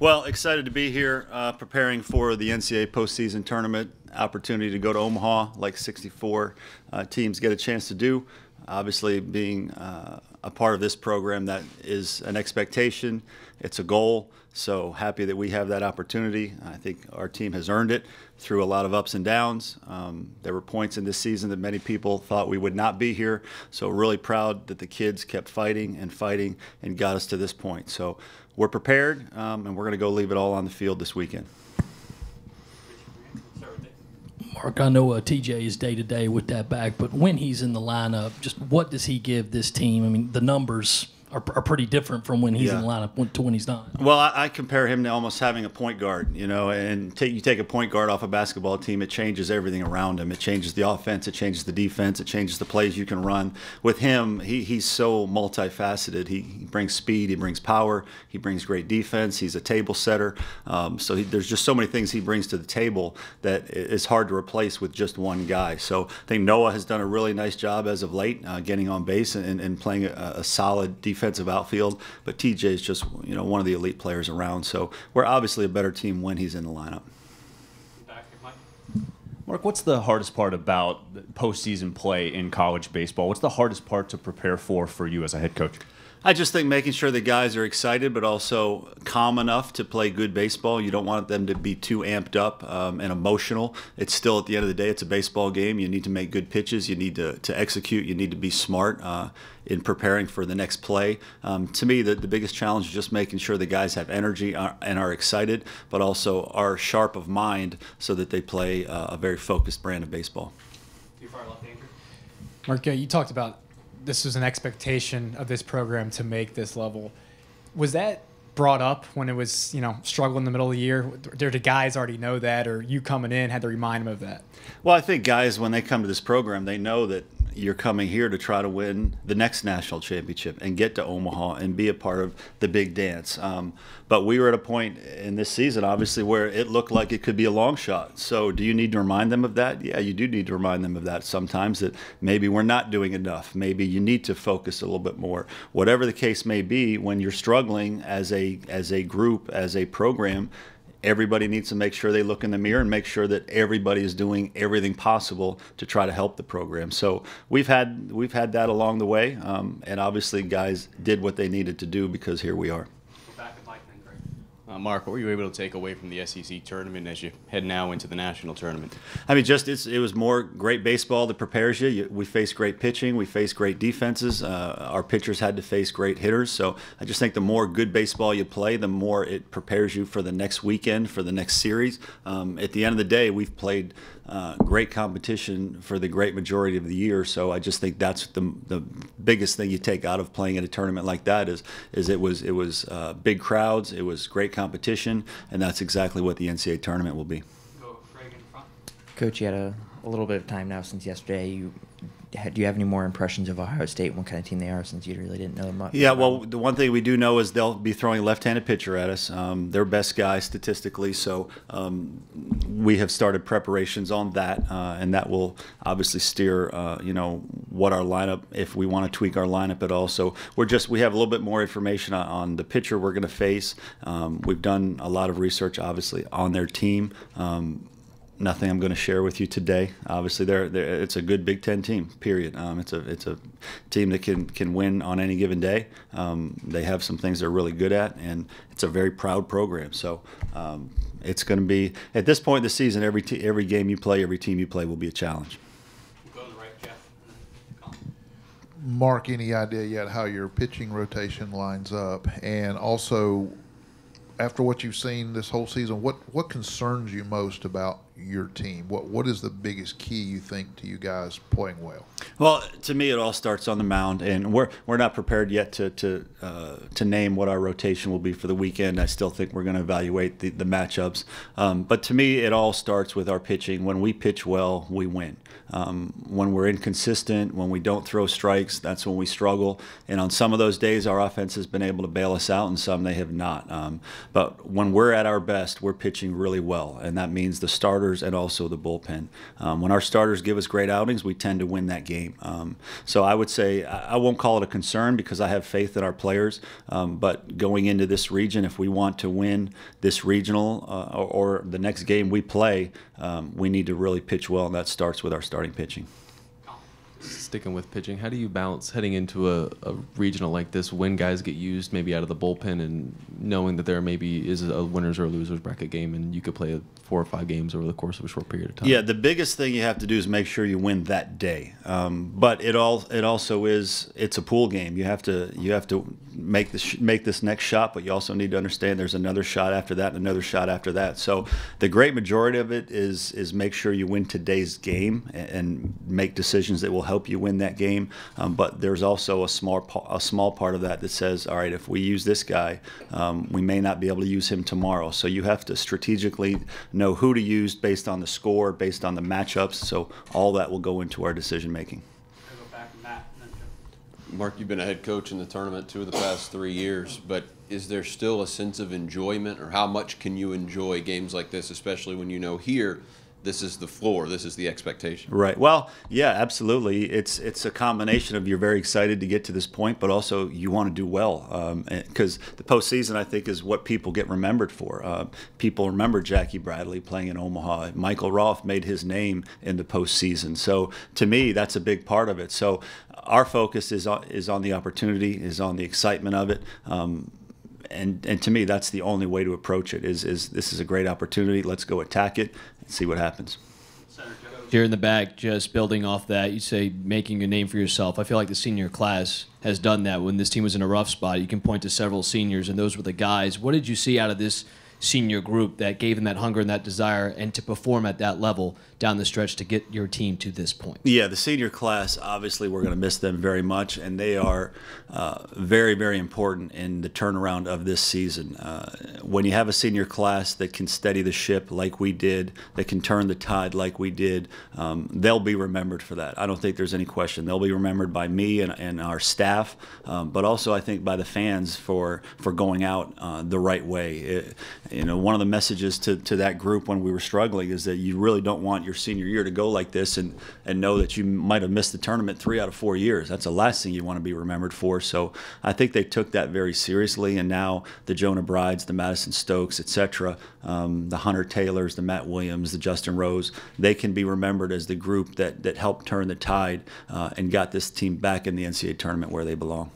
Well, excited to be here, preparing for the NCAA postseason tournament. Opportunity to go to Omaha, like 64 teams get a chance to do. Obviously, being a part of this program, that is an expectation. It's a goal. So happy that we have that opportunity. I think our team has earned it through a lot of ups and downs. There were points in this season that many people thought we would not be here. So really proud that the kids kept fighting and got us to this point. So we're prepared, and we're going to go leave it all on the field this weekend. Mark, I know TJ is day-to-day with that back, but when he's in the lineup, just what does he give this team? I mean, the numbers are pretty different from when he's in the lineup to when he's not. Well, I compare him to almost having a point guard, you know, and you take a point guard off a basketball team, it changes everything around him. It changes the offense, it changes the defense, it changes the plays you can run. With him, he's so multifaceted. He brings speed, he brings power, he brings great defense, he's a table setter. So there's just so many things he brings to the table that it's hard to replace with just one guy. So I think Noah has done a really nice job as of late, getting on base and playing a solid defensive outfield, but TJ is just, you know, one of the elite players around. So we're obviously a better team when he's in the lineup. Mark, what's the hardest part about postseason play in college baseball? What's the hardest part to prepare for you as a head coach? I just think making sure the guys are excited but also calm enough to play good baseball. You don't want them to be too amped up and emotional. It's still, at the end of the day, it's a baseball game. You need to make good pitches. You need to execute. You need to be smart in preparing for the next play. To me, the biggest challenge is just making sure the guys have energy and are excited, but also are sharp of mind so that they play a very focused brand of baseball. Too far left, Andrew. Mark, you talked about this was an expectation of this program to make this level. Was that brought up when it was, you know, struggle in the middle of the year? Did the guys already know that, or you coming in had to remind them of that? Well, I think guys, when they come to this program, they know that you're coming here to try to win the next national championship and get to Omaha and be a part of the big dance. But we were at a point in this season, obviously, where it looked like it could be a long shot. So do you need to remind them of that? Yeah, you do need to remind them of that sometimes, that maybe we're not doing enough. Maybe you need to focus a little bit more. Whatever the case may be, when you're struggling as a group, as a program, everybody needs to make sure they look in the mirror and make sure that everybody is doing everything possible to try to help the program. So we've had that along the way, and obviously guys did what they needed to do because here we are. Mark, what were you able to take away from the SEC tournament as you head now into the national tournament? I mean, it was more great baseball that prepares you. We face great pitching. We face great defenses. Our pitchers had to face great hitters. So I just think the more good baseball you play, the more it prepares you for the next weekend, for the next series. At the end of the day, we've played great competition for the great majority of the year. So I just think that's the biggest thing you take out of playing at a tournament like that is it was big crowds, it was great competition, and that's exactly what the NCAA tournament will be. Go Craig in front. Coach, you had a little bit of time now since yesterday. Do you have any more impressions of Ohio State and what kind of team they are, since you really didn't know them much? Yeah, well, the one thing we do know is they'll be throwing a left-handed pitcher at us. They're best guy statistically, so we have started preparations on that, and that will obviously steer, what our lineup, if we want to tweak our lineup at all. So we have a little bit more information on the pitcher we're going to face. We've done a lot of research, obviously, on their team. Nothing I'm going to share with you today. Obviously, it's a good Big Ten team. Period. It's a team that can win on any given day. They have some things they're really good at, and it's a very proud program. So it's going to be, at this point in the season, every game you play, every team you play will be a challenge. Go to the right, Jeff. Mark, any idea yet how your pitching rotation lines up, and also, after what you've seen this whole season, what concerns you most about your team? What is the biggest key, you think, to you guys playing well? Well, to me, it all starts on the mound, and we're not prepared yet to name what our rotation will be for the weekend. I still think we're going to evaluate the matchups. But to me, it all starts with our pitching. When we pitch well, we win. When we're inconsistent, when we don't throw strikes, that's when we struggle. And on some of those days, our offense has been able to bail us out, and some they have not. But when we're at our best, we're pitching really well, and that means the starters starters and also the bullpen. When our starters give us great outings, we tend to win that game. So I would say I won't call it a concern because I have faith in our players. But going into this region, if we want to win this regional or the next game we play, we need to really pitch well, and that starts with our starting pitching. Sticking with pitching, how do you balance heading into a regional like this when guys get used maybe out of the bullpen and knowing that there maybe is a winners or losers bracket game and you could play 4 or 5 games over the course of a short period of time? Yeah, the biggest thing you have to do is make sure you win that day. But it also is, it's a pool game. You have to make this next shot, but you also need to understand there's another shot after that and another shot after that. So the great majority of it is make sure you win today's game and make decisions that will help you win that game. But there's also a small part of that says, all right, if we use this guy, we may not be able to use him tomorrow. So you have to strategically know who to use based on the score, based on the matchups. So all that will go into our decision making. I'll go back to Matt and then Joe. Mark, you've been a head coach in the tournament 2 of the past 3 years, but is there still a sense of enjoyment, or how much can you enjoy games like this, especially when you know here this is the floor, this is the expectation? Right. Well, yeah, absolutely. It's a combination of you're very excited to get to this point, but also you want to do well, because the postseason, I think, is what people get remembered for. People remember Jackie Bradley playing in Omaha. Michael Roth made his name in the postseason. So to me, that's a big part of it. So our focus is on the opportunity, is on the excitement of it. And to me, that's the only way to approach it. Is this is a great opportunity? Let's go attack it and see what happens. Here in the back, just building off that, you say making a name for yourself. I feel like the senior class has done that. When this team was in a rough spot, you can point to several seniors, and those were the guys. What did you see out of this senior group that gave them that hunger and that desire and to perform at that level down the stretch to get your team to this point? Yeah, the senior class, obviously we're going to miss them very much, and they are very, very important in the turnaround of this season. When you have a senior class that can steady the ship like we did, that can turn the tide like we did, they'll be remembered for that. I don't think there's any question. They'll be remembered by me and our staff, but also I think by the fans for going out the right way. One of the messages to that group when we were struggling is that you really don't want your senior year to go like this and know that you might have missed the tournament 3 out of 4 years. That's the last thing you want to be remembered for. So I think they took that very seriously, and now the Jonah Brides, the Madison Stokes, etc., the Hunter Taylors, the Matt Williams, the Justin Rose, they can be remembered as the group that helped turn the tide and got this team back in the NCAA tournament where they belong.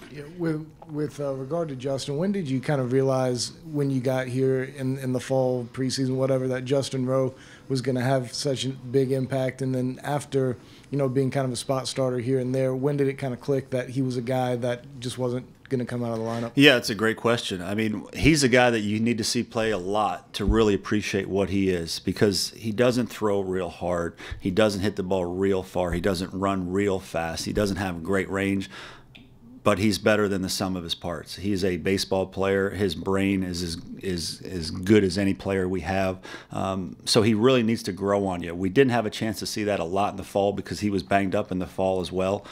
Yeah, with regard to Justin, when did you kind of realize when you got here in the fall preseason, whatever, that Justin Rowe was going to have such a big impact? And then after, being kind of a spot starter here and there, when did it kind of click that he was a guy that just wasn't going to come out of the lineup? Yeah, it's a great question. I mean, he's a guy that you need to see play a lot to really appreciate what he is, because he doesn't throw real hard. He doesn't hit the ball real far. He doesn't run real fast. He doesn't have great range. But he's better than the sum of his parts. He's a baseball player. His brain is as good as any player we have. So he really needs to grow on you. We didn't have a chance to see that a lot in the fall because he was banged up in the fall as well.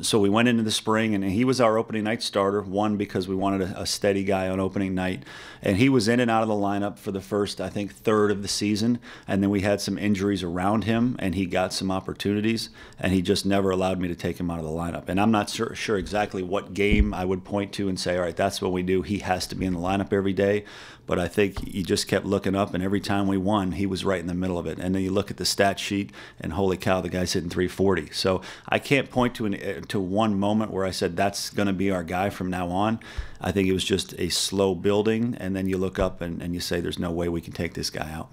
So we went into the spring, and he was our opening night starter, one, because we wanted a steady guy on opening night. And he was in and out of the lineup for the first, I think, third of the season. And then we had some injuries around him, and he got some opportunities, and he just never allowed me to take him out of the lineup. And I'm not sure exactly what game I would point to and say, all right, that's what we do. He has to be in the lineup every day. But I think he just kept looking up, and every time we won, he was right in the middle of it. And then you look at the stat sheet, and holy cow, the guy's hitting 340. So I can't point to one moment where I said that's going to be our guy from now on. I think it was just a slow building, and then you look up and you say there's no way we can take this guy out.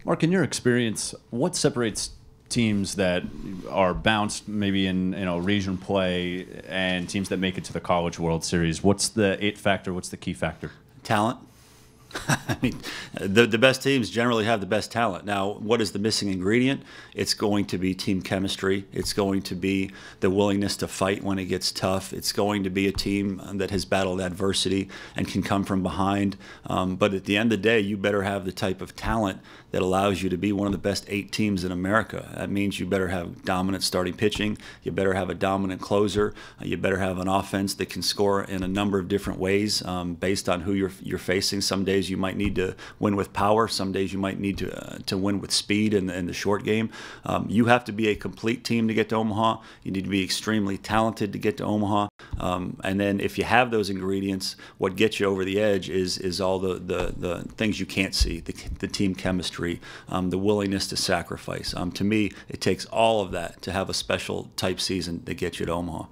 Mark, in your experience, what separates teams that are bounced maybe in region play and teams that make it to the College World Series? What's the it factor? What's the key factor? Talent. I mean, the best teams generally have the best talent. Now, what is the missing ingredient? It's going to be team chemistry. It's going to be the willingness to fight when it gets tough. It's going to be a team that has battled adversity and can come from behind. But at the end of the day, you better have the type of talent that allows you to be one of the best 8 teams in America. That means you better have dominant starting pitching. You better have a dominant closer. You better have an offense that can score in a number of different ways based on who you're facing. Some days days you might need to win with power. Some days you might need to win with speed in the short game. You have to be a complete team to get to Omaha. You need to be extremely talented to get to Omaha. And then if you have those ingredients, what gets you over the edge is all the things you can't see, the team chemistry, the willingness to sacrifice. To me, it takes all of that to have a special type season that gets you to Omaha.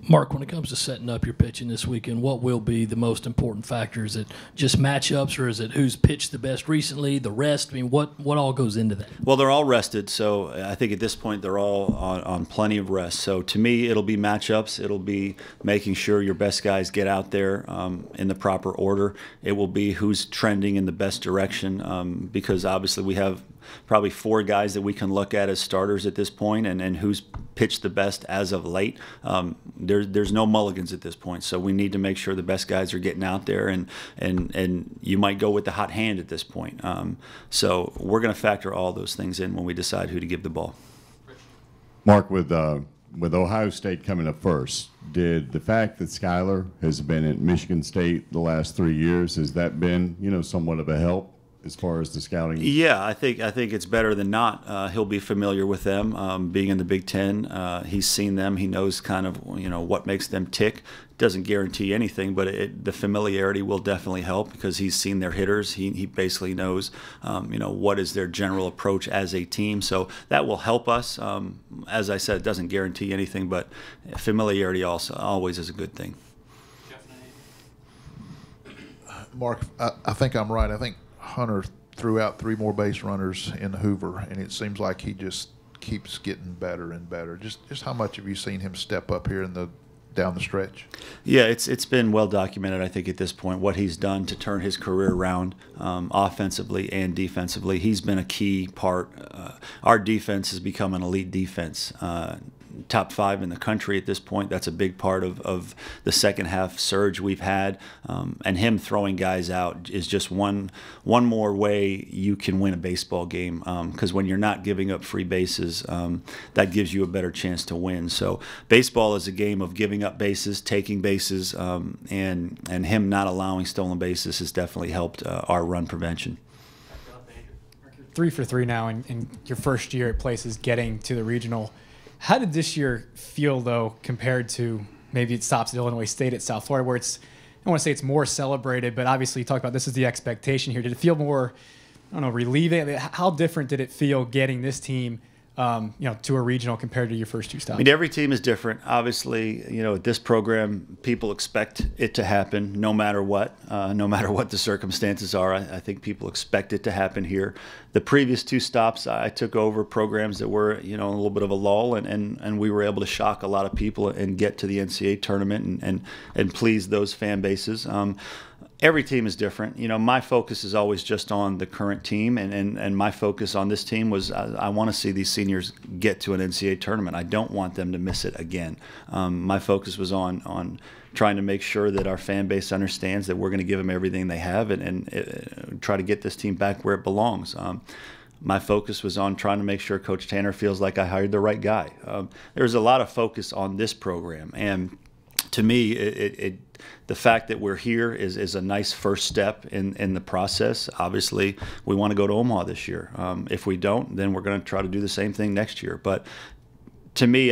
Mark, when it comes to setting up your pitching this weekend, what will be the most important factor? Is it just matchups, or is it who's pitched the best recently, the rest? I mean, what all goes into that? Well, they're all rested, so I think at this point they're all on plenty of rest. So to me, it'll be matchups. It'll be making sure your best guys get out there in the proper order. It will be who's trending in the best direction, because obviously we have probably 4 guys that we can look at as starters at this point, and who's pitched the best as of late. There's no mulligans at this point, so we need to make sure the best guys are getting out there, and you might go with the hot hand at this point. So we're going to factor all those things in when we decide who to give the ball. Mark, with Ohio State coming up first, did the fact that Skyler has been at Michigan State the last 3 years, has that been, somewhat of a help as far as the scouting? Yeah, I think it's better than not. He'll be familiar with them. Being in the Big Ten, he's seen them. He knows kind of what makes them tick. Doesn't guarantee anything, but the familiarity will definitely help because he's seen their hitters. He basically knows what is their general approach as a team. So that will help us. As I said, it doesn't guarantee anything, but familiarity also always is a good thing. Mark, I think I'm right. I think Hunter threw out 3 more base runners in Hoover, and it seems like he just keeps getting better and better. Just how much have you seen him step up here down the stretch? Yeah, it's been well documented, I think, at this point, what he's done to turn his career around offensively and defensively. He's been a key part. Our defense has become an elite defense. Top 5 in the country at this point. That's a big part of the second half surge we've had, and him throwing guys out is just one more way you can win a baseball game, because when you're not giving up free bases, that gives you a better chance to win. So baseball is a game of giving up bases, taking bases, and him not allowing stolen bases has definitely helped our run prevention. 3 for 3 now in your first year at places getting to the regional. How did this year feel, though, compared to maybe it stops at Illinois State at South Florida, where it's, I don't want to say it's more celebrated, but obviously you talked about this is the expectation here. Did it feel more, I don't know, relieving? I mean, how different did it feel getting this team to a regional compared to your first 2 stops? I mean, every team is different. Obviously, at this program, people expect it to happen no matter what the circumstances are. I think people expect it to happen here. The previous 2 stops, I took over programs that were, in a little bit of a lull, and we were able to shock a lot of people and get to the NCAA tournament and please those fan bases. Every team is different. My focus is always just on the current team, and my focus on this team was I want to see these seniors get to an NCAA tournament. I don't want them to miss it again. My focus was on trying to make sure that our fan base understands that we're going to give them everything they have and try to get this team back where it belongs. My focus was on trying to make sure Coach Tanner feels like I hired the right guy. There's a lot of focus on this program, and to me, the fact that we're here is a nice first step in the process. Obviously, we want to go to Omaha this year. If we don't, then we're going to try to do the same thing next year. But to me,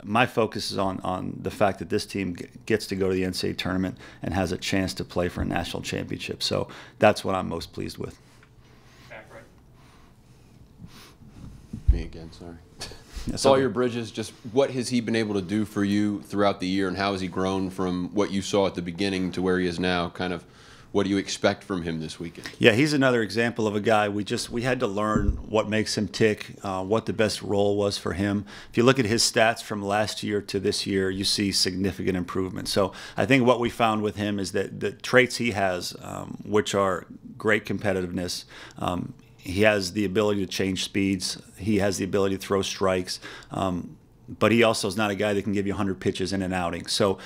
my focus is on the fact that this team gets to go to the NCAA tournament and has a chance to play for a national championship. So that's what I'm most pleased with. Me again, sorry. Sawyer Bridges, just what has he been able to do for you throughout the year, and how has he grown from what you saw at the beginning to where he is now? Kind of what do you expect from him this weekend? Yeah, he's another example of a guy we had to learn what makes him tick, what the best role was for him. If you look at his stats from last year to this year, you see significant improvement. So I think what we found with him is that the traits he has, which are great competitiveness, he has the ability to change speeds. He has the ability to throw strikes. but he also is not a guy that can give you 100 pitches in an outing. So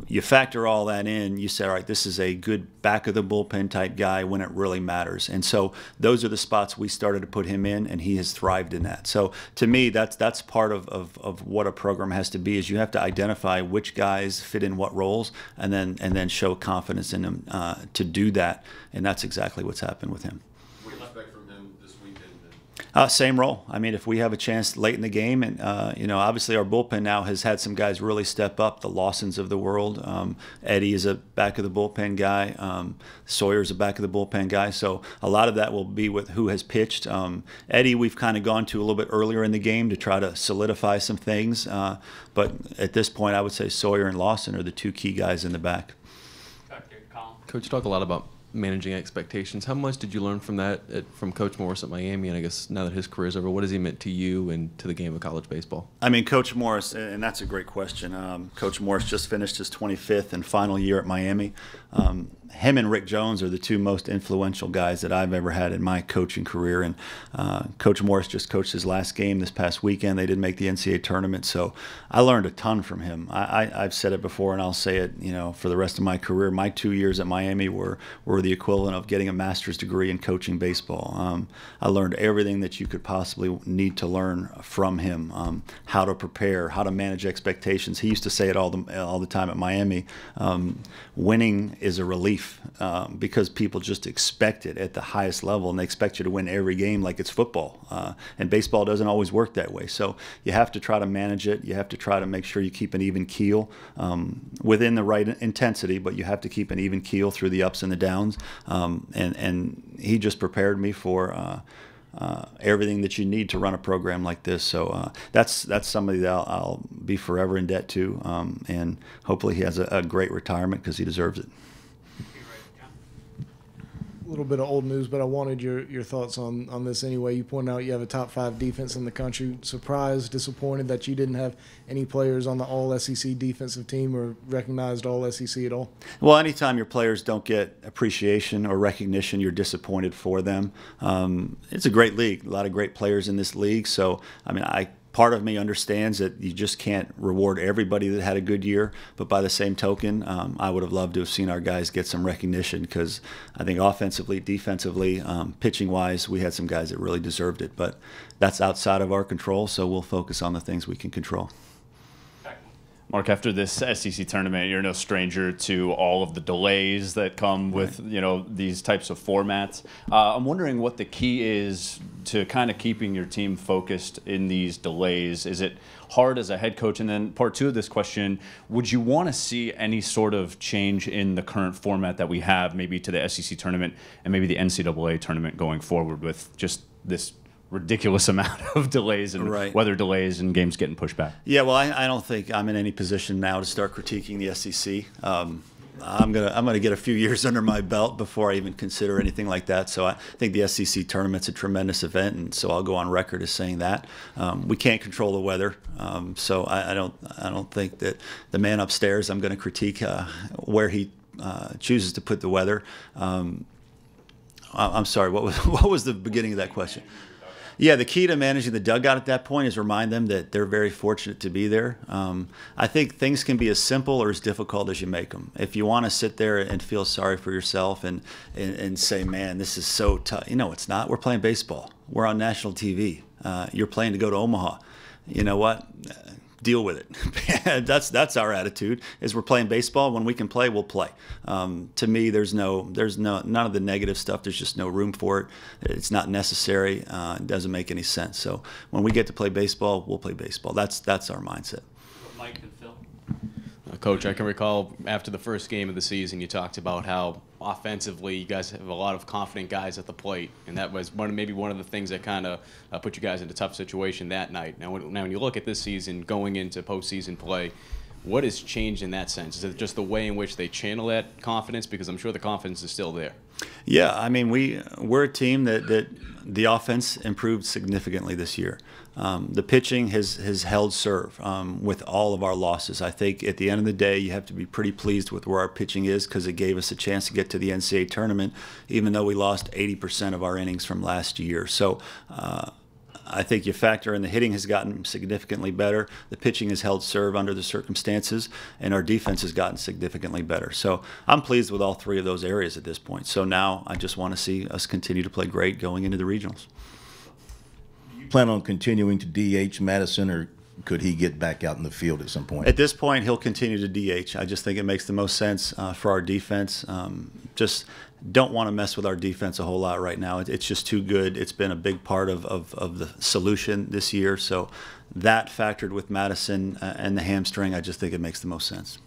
you factor all that in, you say, all right, this is a good back of the bullpen type guy when it really matters. And so those are the spots we started to put him in, and he has thrived in that. So to me, that's part of what a program has to be, is you have to identify which guys fit in what roles, and then show confidence in them to do that. And that's exactly what's happened with him. What do you expect from him this weekend? Same role. I mean, if we have a chance late in the game, and obviously our bullpen now has had some guys really step up. The Lawsons of the world. Eddie is a back of the bullpen guy. Sawyer's a back of the bullpen guy. So a lot of that will be with who has pitched. Eddie, we've kind of gone to a little bit earlier in the game to try to solidify some things. But at this point, I would say Sawyer and Lawson are the two key guys in the back. Coach, you talk a lot about managing expectations. How much did you learn from that from Coach Morris at Miami? And I guess now that his career is over, what has he meant to you and to the game of college baseball? I mean, Coach Morris, and that's a great question. Coach Morris just finished his 25th and final year at Miami. Him and Rick Jones are the two most influential guys that I've ever had in my coaching career. And Coach Morris just coached his last game this past weekend. They didn't make the NCAA tournament, so I learned a ton from him. I've said it before, and I'll say it, for the rest of my career. My 2 years at Miami were the equivalent of getting a master's degree in coaching baseball. I learned everything that you could possibly need to learn from him. How to prepare, how to manage expectations. He used to say it all the time at Miami. Winning is a relief. Because people just expect it at the highest level, and they expect you to win every game like it's football. And baseball doesn't always work that way. So you have to try to manage it. You have to try to make sure you keep an even keel within the right intensity, but you have to keep an even keel through the ups and the downs. And he just prepared me for everything that you need to run a program like this. So that's somebody that I'll be forever in debt to, and hopefully he has a great retirement because he deserves it. A little bit of old news, but I wanted your thoughts on this anyway. You pointed out you have a top 5 defense in the country. Surprised, disappointed that you didn't have any players on the All-SEC defensive team or recognized All-SEC at all? Well, anytime your players don't get appreciation or recognition, you're disappointed for them. It's a great league, a lot of great players in this league. So, I mean, part of me understands that you just can't reward everybody that had a good year, but by the same token, I would have loved to have seen our guys get some recognition, because I think offensively, defensively, pitching-wise, we had some guys that really deserved it. But that's outside of our control, so we'll focus on the things we can control. Mark, after this SEC tournament, you're no stranger to all of the delays that come with these types of formats. I'm wondering what the key is to kind of keeping your team focused in these delays. Is it hard as a head coach? And then part 2 of this question, would you want to see any sort of change in the current format that we have, maybe to the SEC tournament and maybe the NCAA tournament going forward, with just this ridiculous amount of delays and weather delays and games getting pushed back? Yeah, well, I don't think I'm in any position now to start critiquing the SEC. I'm gonna get a few years under my belt before I even consider anything like that. So I think the SEC tournament's a tremendous event, and so I'll go on record as saying that. We can't control the weather, so I don't think that the man upstairs, I'm going to critique where he chooses to put the weather. I'm sorry. What was the beginning of that question? Yeah, the key to managing the dugout at that point is remind them that they're very fortunate to be there. I think things can be as simple or as difficult as you make them. If you want to sit there and feel sorry for yourself and say, man, this is so tough. It's not. We're playing baseball. We're on national TV. You're playing to go to Omaha. You know what? Deal with it. That's our attitude. Is we're playing baseball. When we can play, we'll play. To me, there's none of the negative stuff. There's just no room for it. It's not necessary. It doesn't make any sense. So when we get to play baseball, we'll play baseball. That's our mindset. Mike and Phil. Coach, I can recall after the first game of the season, you talked about how offensively you guys have a lot of confident guys at the plate, and that was maybe one of the things that kind of put you guys in a tough situation that night. Now when you look at this season, going into postseason play, what has changed in that sense? Is it just the way in which they channel that confidence? Because I'm sure the confidence is still there. Yeah, I mean, we're a team that the offense improved significantly this year. The pitching has held serve with all of our losses. I think at the end of the day, you have to be pretty pleased with where our pitching is, because it gave us a chance to get to the NCAA tournament, even though we lost 80% of our innings from last year. So I think you factor in the hitting has gotten significantly better, the pitching has held serve under the circumstances, and our defense has gotten significantly better. So I'm pleased with all three of those areas at this point. So now I just want to see us continue to play great going into the regionals. Plan on continuing to DH Madison, or could he get back out in the field at some point? At this point, he'll continue to DH. I just think it makes the most sense for our defense. Just don't want to mess with our defense a whole lot right now. It's just too good. It's been a big part of the solution this year. So that factored with Madison and the hamstring, I just think it makes the most sense.